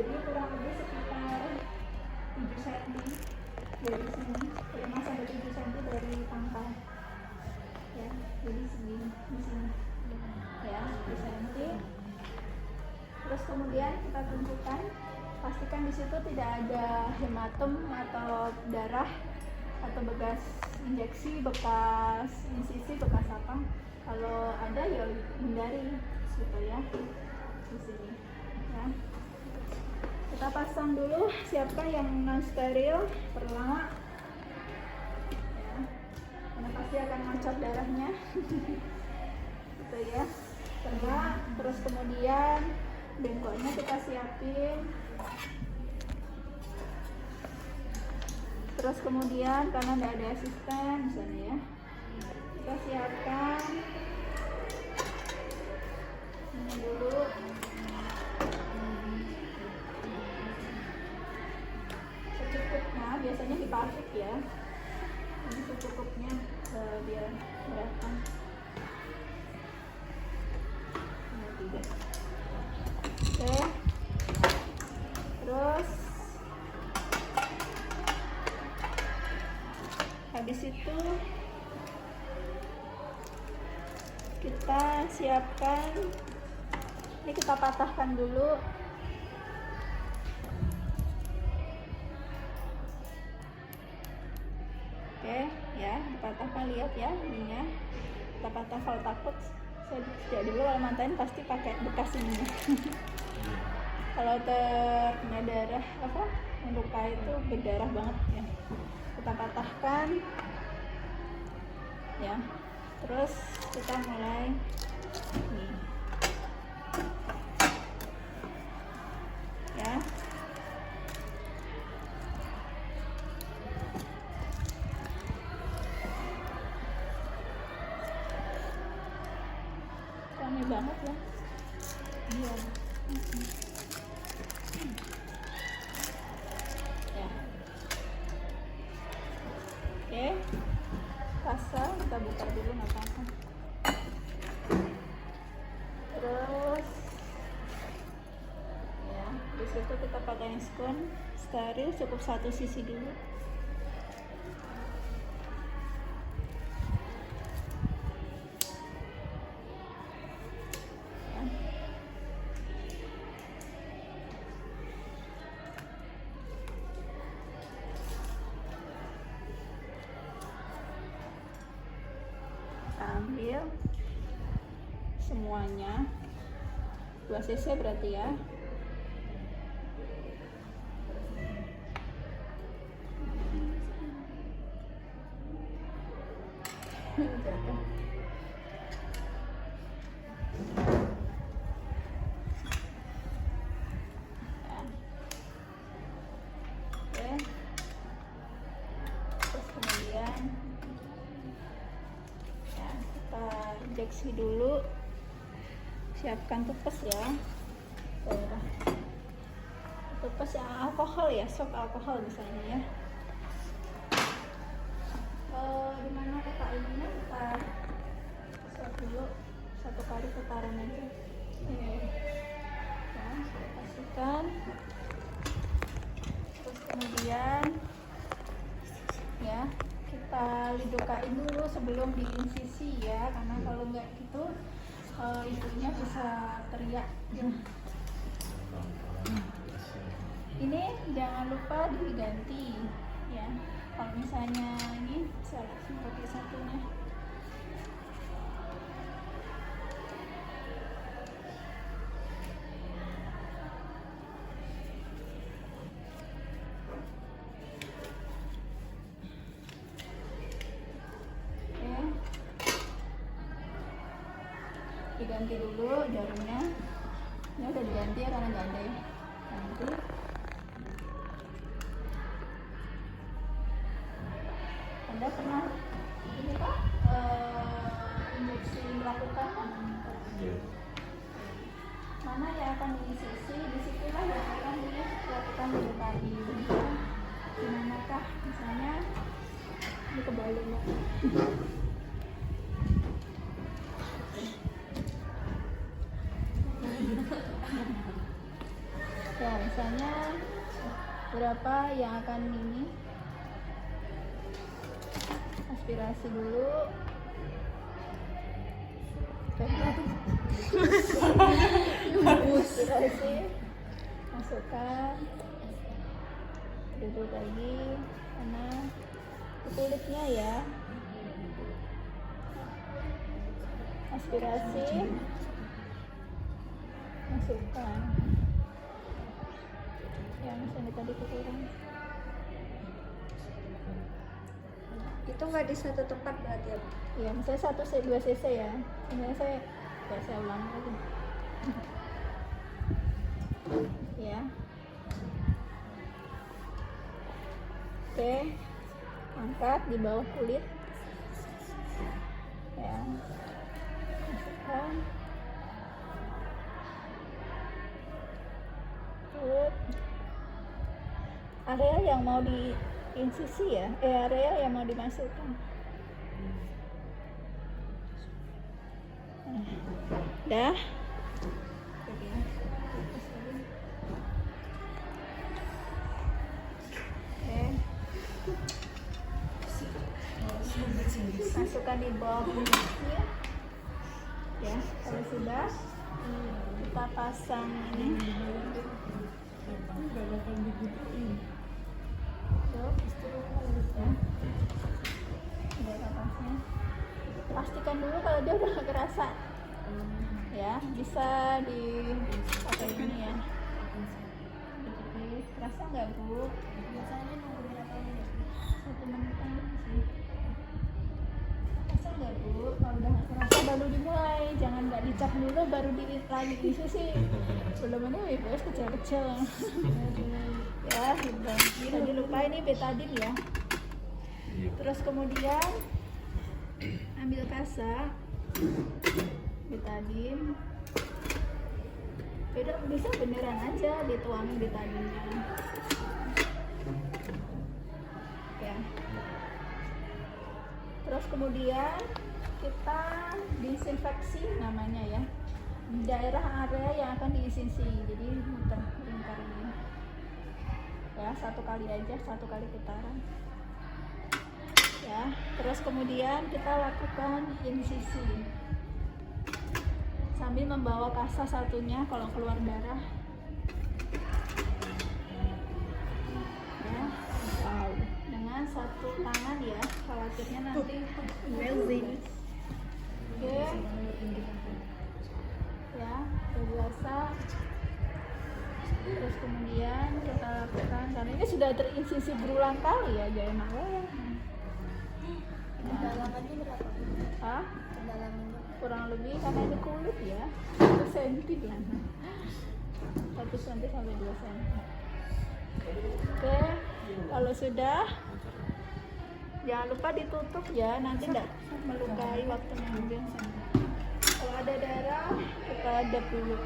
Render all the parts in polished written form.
jadi kurang lebih sekitar 7 cm dari sini, 5 sampai 7 cm dari pangkal ya, jadi segini di sini ya, 7 cm. Terus kemudian kita tentukan, pastikan di situ tidak ada hematom atau darah atau bekas injeksi, bekas insisi, bekas apa. Kalau ada ya hindari gitu ya, di sini ya. Kita pasang dulu, siapkan yang non steril pertama ya, karena pasti akan ngocok darahnya gitu ya. Terus kemudian bengkoknya kita siapin. Terus kemudian karena tidak ada asisten misalnya ya, kita siapkan ini dulu. Secukupnya, biasanya dipakai ya. Ini secukupnya biar beratkan. Ini 3. Oke. Terus habis itu kita siapkan, ini kita patahkan dulu. Oke ya, dipatahkan, lihat ya ininya, kita patah. Kalau takut saya sejak dulu kalau mantain pasti pakai bekas ini kalau terkena darah apa luka itu berdarah banget ya, kita patahkan ya. Terus kita mulai nih ya, rame banget ya. Iya. Ya. Oke, rasa kita buka dulu nggak apa-apa. Terus ya, di situ kita pakai skon steril cukup 1 cc dulu. Ambil semuanya 2 cc berarti ya. Terus kemudian ya, kita injeksi dulu, siapkan tupes ya. Tupes yang alkohol ya, sok alkohol misalnya ya. Dimana kakak ininya kita swab dulu 1 kali putaran aja ya, saya pastikan. Terus kemudian ya kita lidokain dulu sebelum diinsisi ya, karena kalau nggak gitu ibunya bisa teriak ya. Ini jangan lupa diganti ya, kalau misalnya ini saya pakai satunya. Diganti dulu jarumnya, ini udah diganti ya karena nggak ada ya, ganti. Anda pernah ini Pak injeksi melakukan mana yang akan diinsisi, disitulah yang akan dilakukan melukai. Di manakah misalnya di kebalanya. Ya, misalnya berapa yang akan ini aspirasi dulu. Aspirasi, masukkan, duduk lagi karena kulitnya ya. Aspirasi, masukkan. Yang misalnya tadi kurang. Itu nggak di satu tempat berarti ya? Ya, misalnya 2 cc ya. Misalnya saya ulang lagi. Ya. Oke. Angkat di bawah kulit. Ya. Masukkan. Good. Area yang mau di insisi ya, area yang mau dimasukkan. Dah. Masukkan di bawah kulitnya. Ya, kalau sudah kita pasang ini. Ada kapasnya. Pastikan dulu kalau dia udah nggak kerasa. Ya, bisa pakai ini ya. Kerasa nggak Bu? Biasanya nunggu berapa menit? 1 menit sih. Kerasa nggak Bu? Kalau udah nggak kerasa baru dimulai. Jangan nggak dicap dulu baru lagi diisi sih. Belum ini WBS kecil-kecil. Ya, tadi lupa ini betadine ya. Terus kemudian ambil kasa betadine. Beda bisa beneran aja dituangin betadine-nya. Ya. Terus kemudian kita disinfeksi namanya ya. Daerah area yang akan diisinsi. Jadi muter lingkar ini. Ya, 1 kali aja, 1 kali putaran. Ya, terus kemudian kita lakukan insisi sambil membawa kasa satunya kalau keluar darah. Ya, dengan 1 tangan ya, khawatirnya nanti melting. Oke. Ya, biasa. Terus kemudian kita lakukan karena ini sudah terinsisi berulang kali ya, jangan malah. Kedalamannya berapa? Hah? Kedalamannya Kurang lebih karena ini kulit ya, 1 cm lah. 1 cm sampai 2 cm. Oke, kalau sudah jangan lupa ditutup ya, nanti tidak melukai waktu ngambil. Kalau ada darah kita adap dulu.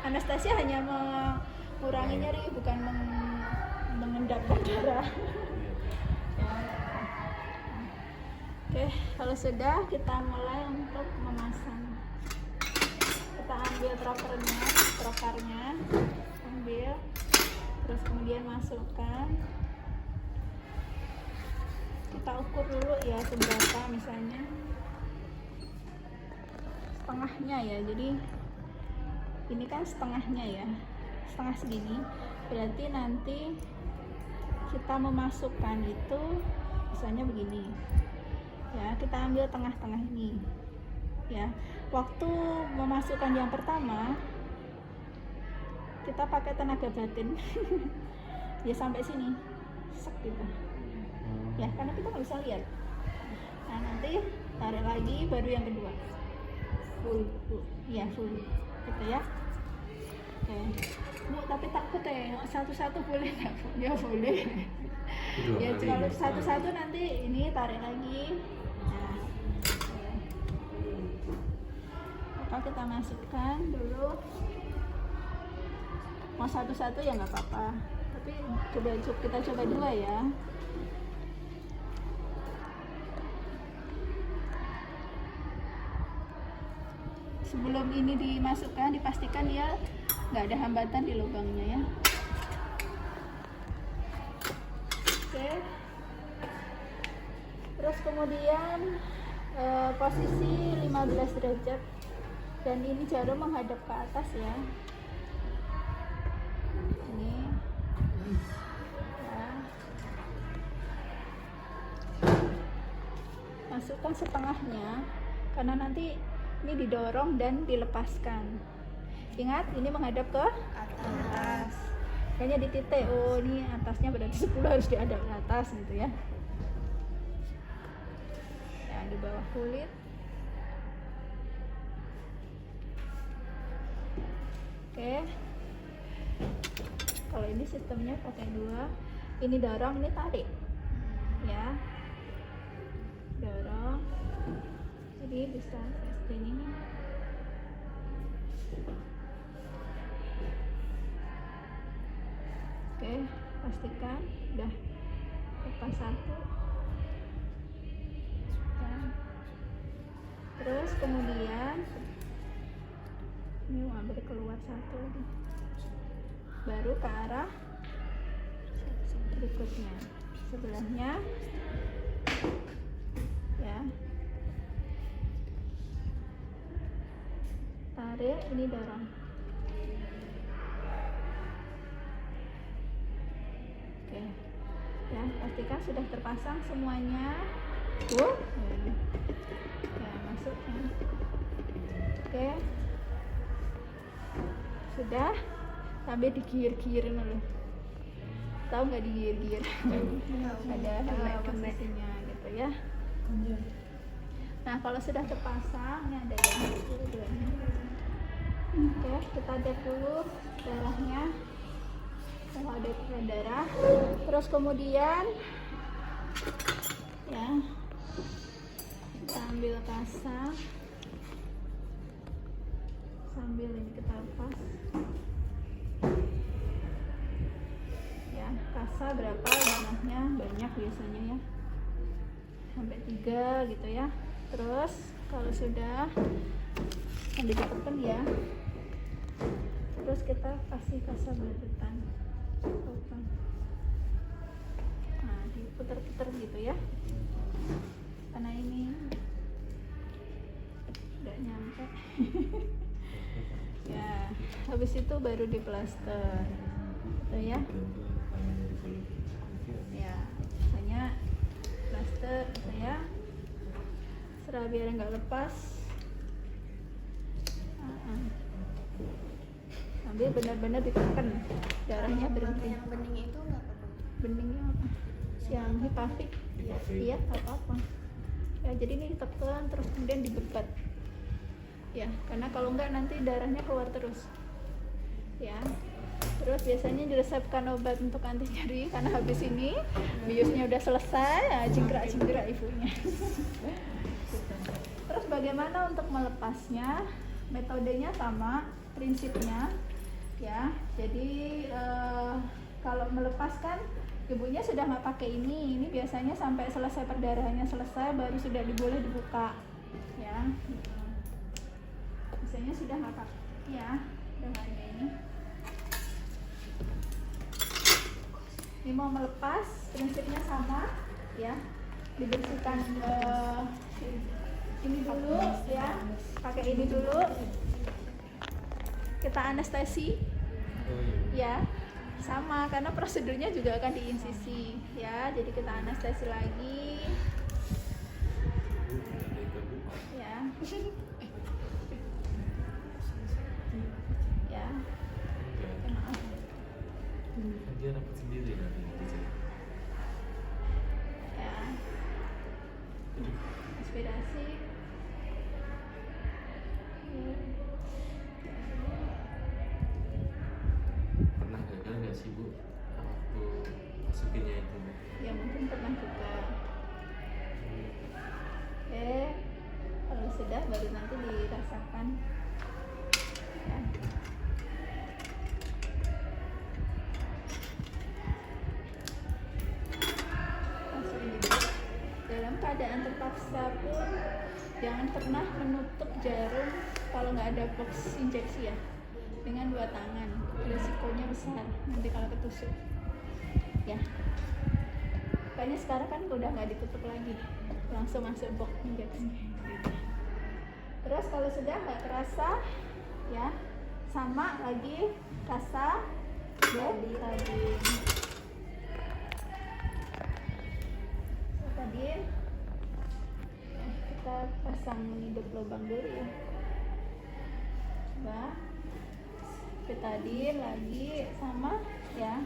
Anestesia hanya mengurangi nyeri, bukan mengendapkan darah. Ya. Oke, kalau sudah kita mulai untuk memasang. Kita ambil trokarnya, ambil, terus kemudian masukkan. Kita ukur dulu ya seberapa, misalnya setengahnya ya. Jadi ini kan setengahnya ya, setengah segini. Berarti nanti kita memasukkan itu misalnya begini. Ya, kita ambil tengah-tengah ini. Ya, waktu memasukkan yang pertama kita pakai tenaga batin. Ya sampai sini, sek gitu. Ya, karena kita nggak bisa lihat. Nah, nanti tarik lagi, baru yang kedua. Full. Ya, full. Gitu ya. Oke. Bu, tapi takut ya, satu-satu boleh nggak? Ya boleh. Ya, kalau satu-satu nanti ini tarik lagi. Nah, maka kita masukkan dulu. Mau satu-satu ya nggak apa-apa. Tapi kita coba 2 ya. Sebelum ini dimasukkan, dipastikan dia nggak ada hambatan di lubangnya ya. Oke. Terus kemudian posisi 15 derajat dan ini jarum menghadap ke atas ya. Ini ya. Masukkan setengahnya karena nanti ini didorong dan dilepaskan. Ingat ini menghadap ke atas. Kayaknya di titik, oh ini atasnya berarti 10 harus dihadap ke atas gitu ya. Ya di bawah kulit. Oke. Kalau ini sistemnya pakai 2. Ini dorong, ini tarik. Ya. Dorong. Jadi bisa seperti ini. Oke, pastikan udah lepas 1. Terus kemudian ini mau ambil keluar 1 lagi. Baru ke arah berikutnya, sebelahnya ya. Tarik, ini dorong. Oke. Ya, pastikan sudah terpasang semuanya. Ya, masuk ya. Oke. Sudah. Sampai digigir-gigirin loh. Tahu nggak digigir-gigir? Ada posisinya gitu ya. Nah, kalau sudah terpasang, ini ada yang dua-duanya. Oke, kita cek dulu darahnya. Kalau ada darah, terus kemudian ya kita ambil kasa sambil ini kita lepas ya. Kasa berapa darahnya? Banyak biasanya ya, sampai 3 gitu ya. Terus kalau sudah ditekan ya, terus kita kasih kasa beretan. Nah, diputar-putar gitu ya, karena ini udah nyampe. Ya, habis itu baru diplaster gitu ya. Ya, hanya plaster gitu ya, serah biar nggak lepas. Ambil benar-benar ditekan, darahnya berhenti. Yang bening itu nggak apa-apa. Beningnya apa? Yang hipafik. Iya, apa-apa. Ya, jadi ini ditekan terus kemudian dibebat. Ya, karena kalau enggak nanti darahnya keluar terus. Ya. Terus biasanya diresepkan obat untuk anti nyeri karena habis ini biusnya udah selesai, ya, cingkrak-cingkrak ibunya. Terus bagaimana untuk melepasnya? Metodenya sama, prinsipnya ya. Jadi kalau melepaskan ibunya sudah nggak pakai ini biasanya sampai selesai perdarahannya selesai baru sudah boleh dibuka ya. Biasanya sudah nggak pakai ya, udah nggak ada ini. Ini mau melepas prinsipnya sama ya, dibersihkan ini dulu ya, pakai ini dulu, kita anestesi ya, sama karena prosedurnya juga akan diinsisi ya. Jadi kita anestesi lagi ya. Ya, maaf. Dia dapat sendiri nanti. Ya, inspirasi. Pernah gagal nggak sih Bu waktu masukinnya itu? Ya mungkin pernah juga. Oke, kalau sudah baru nanti dirasakan ya. Langsung dibuka. Dalam keadaan terpaksa pun jangan pernah menutup jarum kalau nggak ada box injeksi ya. dengan 2 tangan. Risikonya besar nanti kalau ketusuk. Ya. Kayaknya sekarang kan udah nggak ditutup lagi, langsung masuk box injection. Terus kalau sudah nggak terasa, ya sama lagi rasa betadine. Betadine, kita pasang hidup lubang dulu ya. Coba betadine lagi sama ya,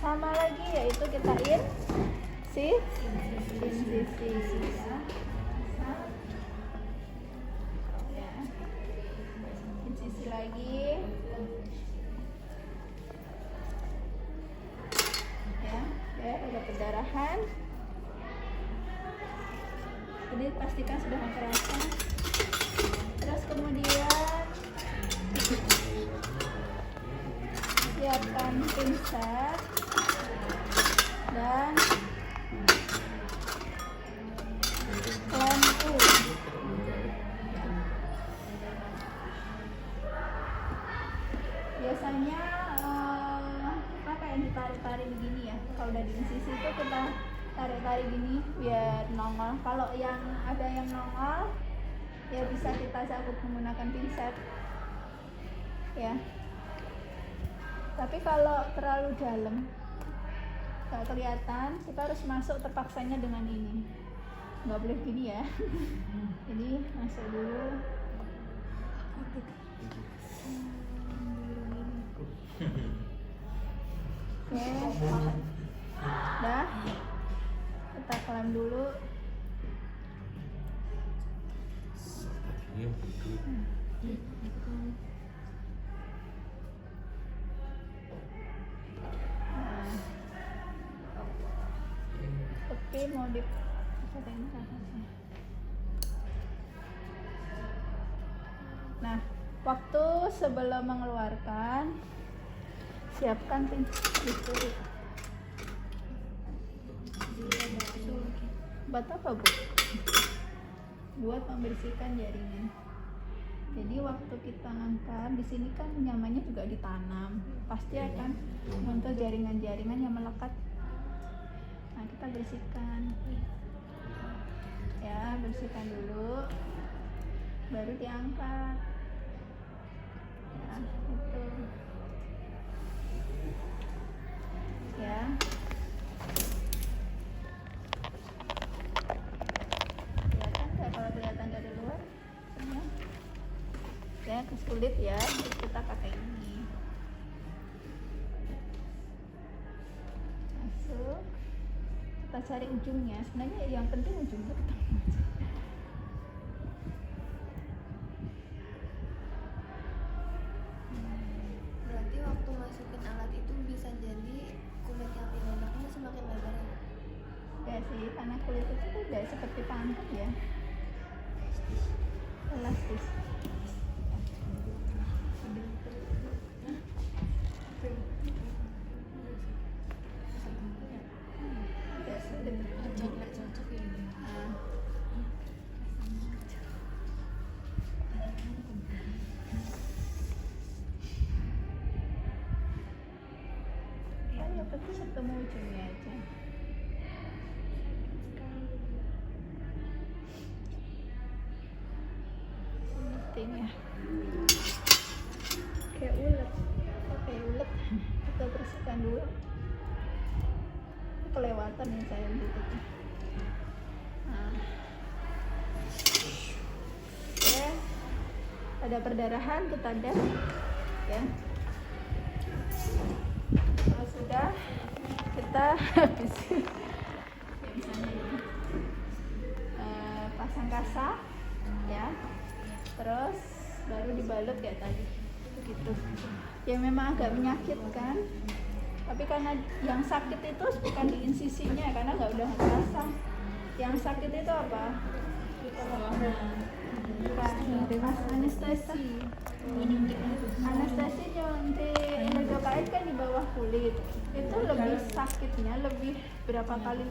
sama lagi yaitu kita incisi ya. Incisi lagi ya, ada perdarahan. Jadi pastikan sudah terasa. Terus kemudian siapkan pinset dan lampu. Biasanya kayak ditarik-tarik begini ya. Kalau udah di incisi itu kita tarik-tarik gini biar nongol. Kalau yang ada yang nongol ya bisa kita cabut menggunakan pinset ya. Tapi kalau terlalu dalam nggak kelihatan, kita harus masuk terpaksanya dengan ini. Nggak boleh gini ya. Jadi masuk dulu. Oke, dah. Kita kelam dulu. Ini betul. Oke, mau dicobain rasanya. Nah, waktu sebelum mengeluarkan, siapkan bisturi. Buat apa, Bu? Buat membersihkan jaringan. Jadi waktu kita angkat, di sini kan nyamannya juga ditanam, pasti akan muncul jaringan-jaringan yang melekat. Nah, kita bersihkan. Ya, bersihkan dulu, baru diangkat. Ya, itu. Ya. Kelihatan nggak kalau kelihatan dari luar? Semua. Ya, kesulit ya. Terus kita pakai ini. Masuk. Kita cari ujungnya. Sebenarnya yang penting ujungnya ketemu. Berarti waktu masukin alat itu bisa jadi kulit yang tindakannya semakin lebar ya? Ya sih, karena kulit itu udah seperti pangkat ya. Elastis. Ya, sulit. Cocok ya. Nah. Ya, yang penting ketemu ujungnya aja. Penting ya. Kayak ulet. Pakai ulet. Kita bersihkan dulu. Kelewatan ya saya gitu. Nah. Oke. Ada perdarahan kita das ya. Kalau sudah kita habis ya, misalnya ini. Pasang kasa ya. Terus baru dibalut ya tadi begitu. Ya memang agak menyakitkan, tapi karena yang sakit itu bukan di insisinya, karena nggak udah terasa. Yang sakit itu apa? Bukan anestesi. Anestesi nyuntik lidocaine kan di bawah kulit. Itu lebih sakitnya, lebih berapa kali